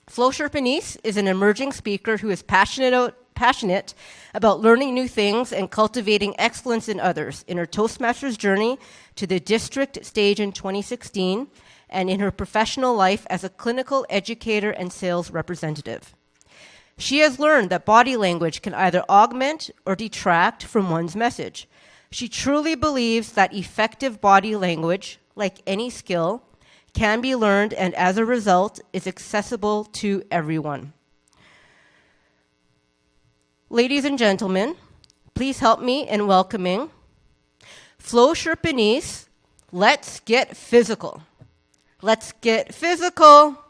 Flo Sherpenisse is an emerging speaker who is passionate about learning new things and cultivating excellence in others in her Toastmasters journey to the district stage in 2016 and in her professional life as a clinical educator and sales representative. She has learned that body language can either augment or detract from one's message. She truly believes that effective body language, like any skill, can be learned and as a result is accessible to everyone. Ladies and gentlemen, please help me in welcoming Flo Sherpenisse. Let's get physical. Let's get physical.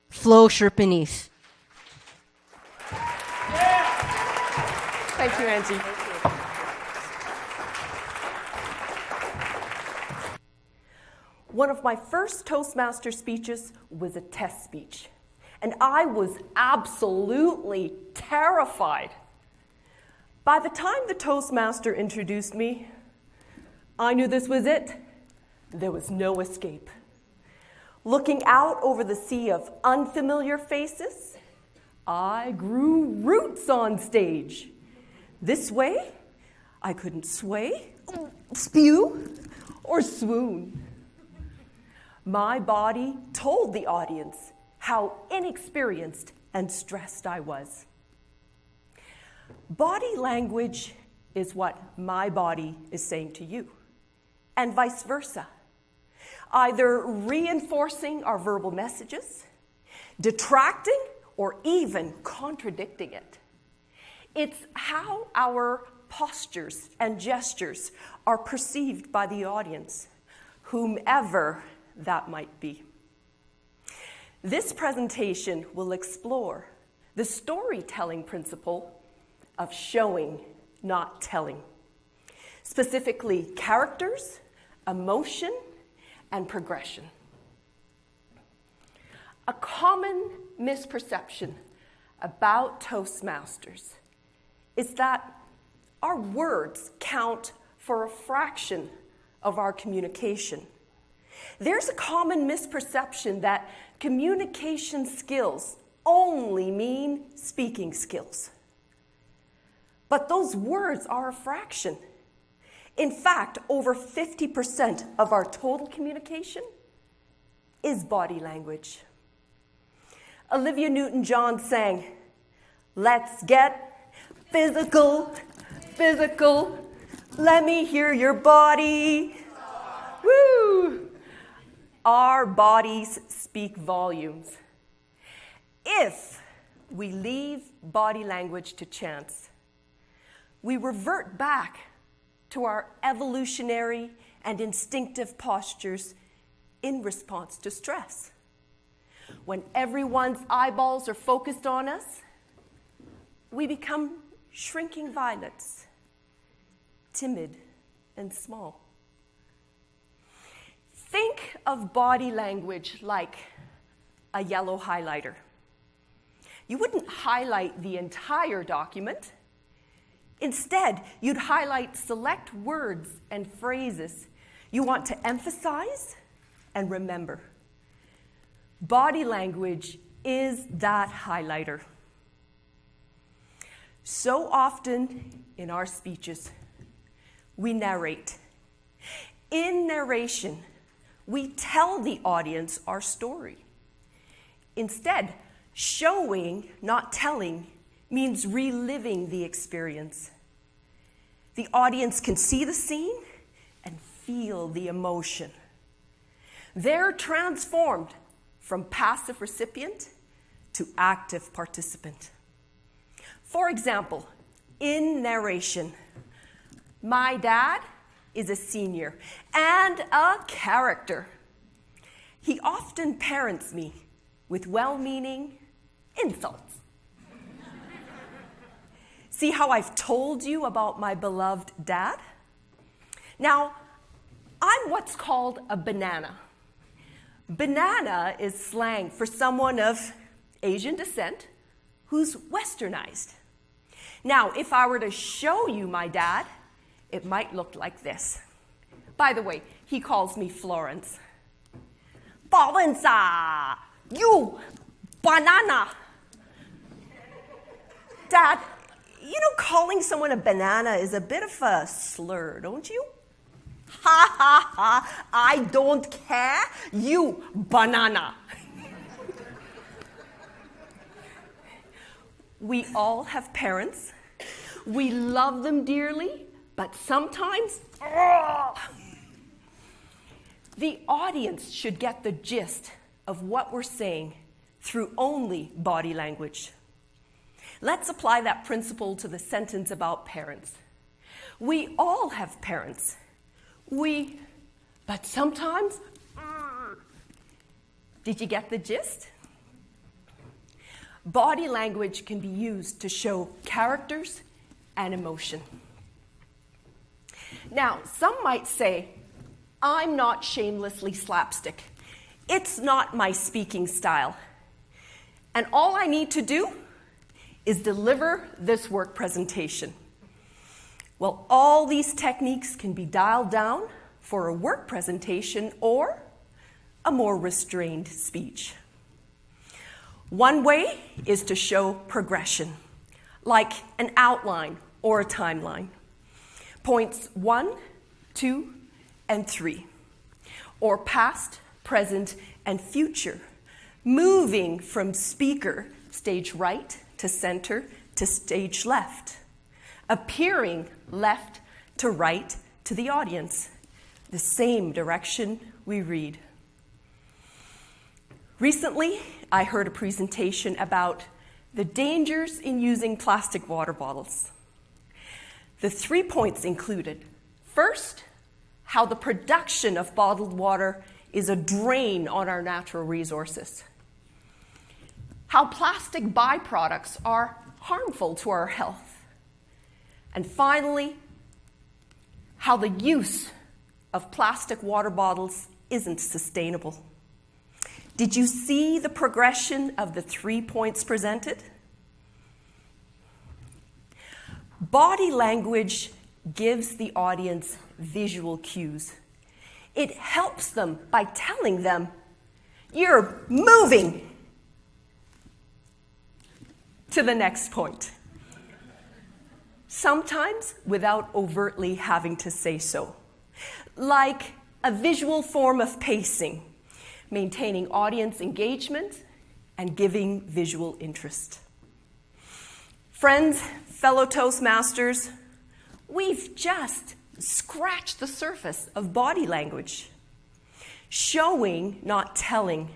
Flo Sherpenisse. Thank you, Angie. One of my first Toastmaster speeches was a test speech, and I was absolutely terrified. By the time the Toastmaster introduced me, I knew this was it. There was no escape. Looking out over the sea of unfamiliar faces, I grew roots on stage. This way, I couldn't sway, spew, or swoon. My body told the audience how inexperienced and stressed I was. Body language is what my body is saying to you, and vice versa, either reinforcing our verbal messages, detracting, or even contradicting it. It's how our postures and gestures are perceived by the audience, whomever that might be. This presentation will explore the storytelling principle of showing, not telling. Specifically, characters, emotion, and progression. A common misperception about Toastmasters is that our words count for a fraction of our communication. There's a common misperception that communication skills only mean speaking skills. But those words are a fraction. In fact, over 50% of our total communication is body language. Olivia Newton-John sang, "Let's get physical, physical, let me hear your body." Woo! Our bodies speak volumes. If we leave body language to chance, we revert back to our evolutionary and instinctive postures in response to stress. When everyone's eyeballs are focused on us, we become shrinking violets, timid and small. Think of body language like a yellow highlighter. You wouldn't highlight the entire document. Instead, you'd highlight select words and phrases you want to emphasize and remember. Body language is that highlighter. So often in our speeches, we narrate. In narration, we tell the audience our story. Instead, showing, not telling, means reliving the experience. The audience can see the scene and feel the emotion. They're transformed from passive recipient to active participant. For example, in narration, my dad is a senior and a character. He often parents me with well-meaning insults. See how I've told you about my beloved dad? Now, I'm what's called a banana. Banana is slang for someone of Asian descent who's westernized. Now, if I were to show you my dad, it might look like this. By the way, he calls me Florence. Florence, you banana. Dad, calling someone a banana is a bit of a slur, don't you? Ha ha ha, I don't care, you banana. We all have parents. We love them dearly, but sometimes, the audience should get the gist of what we're saying through only body language. Let's apply that principle to the sentence about parents. We all have parents. But sometimes, did you get the gist? Body language can be used to show characters and emotion. Now, some might say, I'm not shamelessly slapstick. It's not my speaking style. And all I need to do is deliver this work presentation. Well, all these techniques can be dialed down for a work presentation or a more restrained speech. One way is to show progression, like an outline or a timeline. Points 1, 2, and 3, or past, present, and future, moving from speaker, stage right, to center, to stage left, appearing left to right to the audience, the same direction we read. Recently, I heard a presentation about the dangers in using plastic water bottles. The 3 points included, first, how the production of bottled water is a drain on our natural resources. How plastic byproducts are harmful to our health. And finally, how the use of plastic water bottles isn't sustainable. Did you see the progression of the 3 points presented? Body language gives the audience visual cues. It helps them by telling them, you're moving to the next point. Sometimes without overtly having to say so. Like a visual form of pacing, maintaining audience engagement and giving visual interest. Friends, fellow Toastmasters, we've just scratched the surface of body language. Showing, not telling,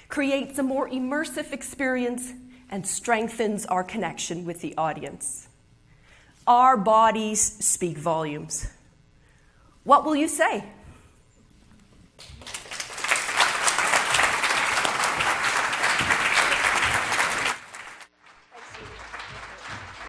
creates a more immersive experience and strengthens our connection with the audience. Our bodies speak volumes. What will you say?